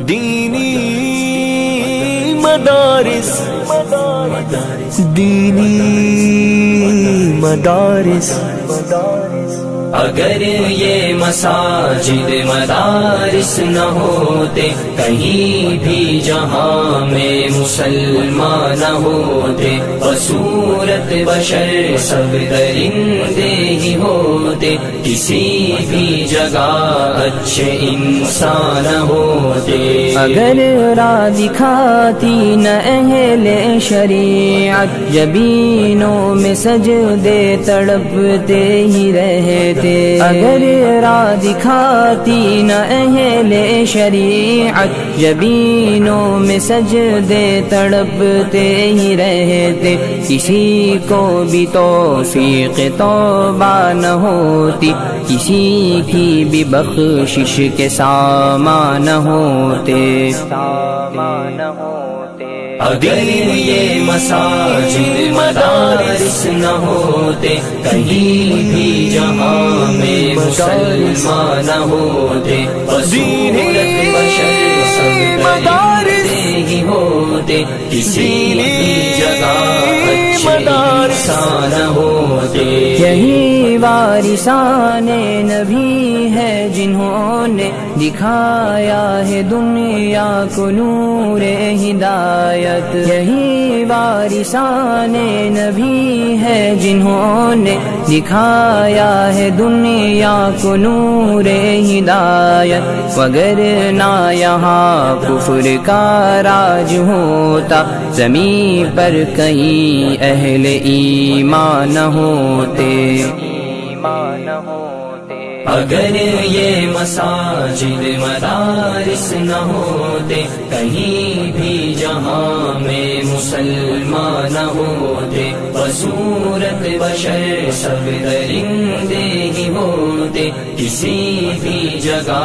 دینی مدارس دینی مدارس اگر یہ مساجد مدارس نہ ہوتے کہیں بھی جہاں میں مسلمان نہ ہوتے بصورت بشر سب درندے ہی ہوتے کسی بھی جگہ اچھے انسان ہوتے اگر راہ دکھاتی نہ اہل شریعت جبینوں میں سجدے تڑپتے ہی رہتے اگر راہ دکھاتی نہ اہل شریعت جبینوں میں سجدے تڑپتے ہی رہتے کسی کو بھی توفیق توبہ نہ ہوتی کسی کی بھی بخشش کے سامان ہوتے اگر یہ مساجد مدارس نہ ہوتے کہیں بھی جہاں میں مسلمان نہ ہوتے بصورت بشر سب درندے ہی ہوتے کسی بھی جگہ اچھے انسان ہوتے یہی وارثان نبی ہے جنہوں نے دکھایا ہے دنیا کو نور ہدایت یہی وارثان نبی ہے جنہوں نے دکھایا ہے دنیا کو نور ہدایت وگرنہ یہاں کفر کا راج ہوتا زمین پر کہیں اہل ایمان ہوتے اگر یہ مساجد مدارس نہ ہوتے کہیں بھی جہاں میں مسلمان نہ ہوتے بصورت بشر سب درندے ہی ہوتے کسی بھی جگہ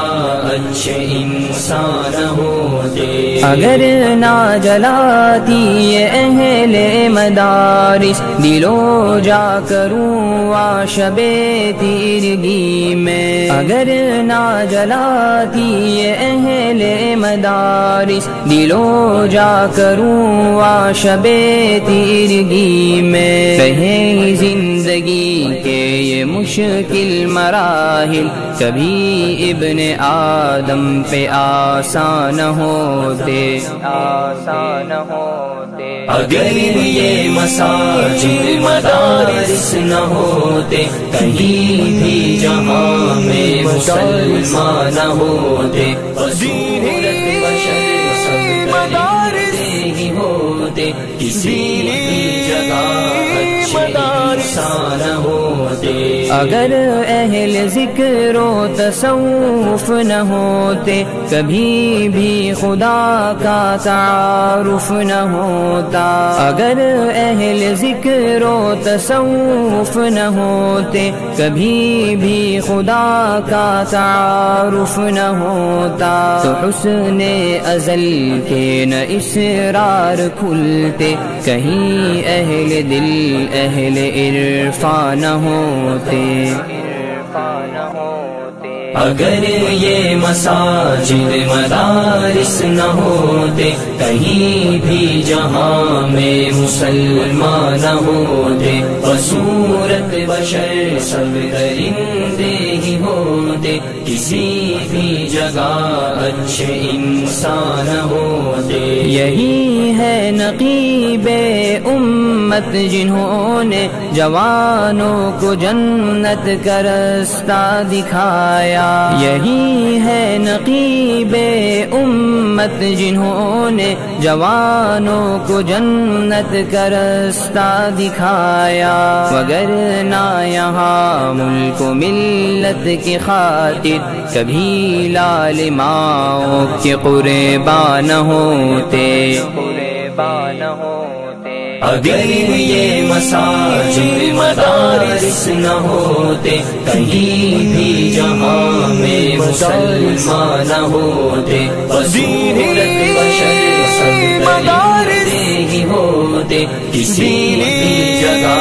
اچھے انسان ہوتے اگر نہ جلاتی یہ اہل مدارس دلو جا کروں شب تیرگی میں اگر نہ جلاتی یہ اہل مدارس دلو جا کروں شب تیرگی میں کہیں زندگی کے یہ مشکل مراحل کبھی ابن آدم پہ آسان ہوتے اگر یہ مساجد مدارس نہ ہوتے کہیں بھی جہاں میں مسلمان نہ ہوتے بصورت بشر سب درندے ہی ہوتے کسی بھی جگہ اچھے انسان ہوتے اگر اہل ذکر و تصوف نہ ہوتے کبھی بھی خدا کا تعارف نہ ہوتا اگر اہل ذکر و تصوف نہ ہوتے کبھی بھی خدا کا تعارف نہ ہوتا تو حسن ازل کے نہ اسرار کھلتے کہیں اہل دل اہل عرفان ہوتے اگر یہ مساجد مدارس نہ ہوتے کہیں بھی جہاں میں مسلمان نہ ہوتے بصورت بشر سب درندے ہی ہوتے کسی بھی جگہ اچھے انسان ہوتے یہی ہے نقیب امت جنہوں نے جوانوں کو جنت کا رستہ دکھایا یہی ہے نقیب امت جنہوں نے جوانوں کو جنت کا رستہ دکھایا وگرنہ یہاں ملک و ملت کی خاطر کبھی لالماؤں کے قربان ہوتے اگر یہ مساجد مدارس نہ ہوتے کہیں بھی جہاں میں مسلمان نہ ہوتے بصورت بشر سب درندے ہی ہوتے کسی بھی جگہ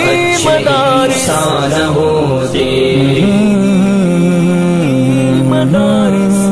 اچھے انسان ہوتے مدارس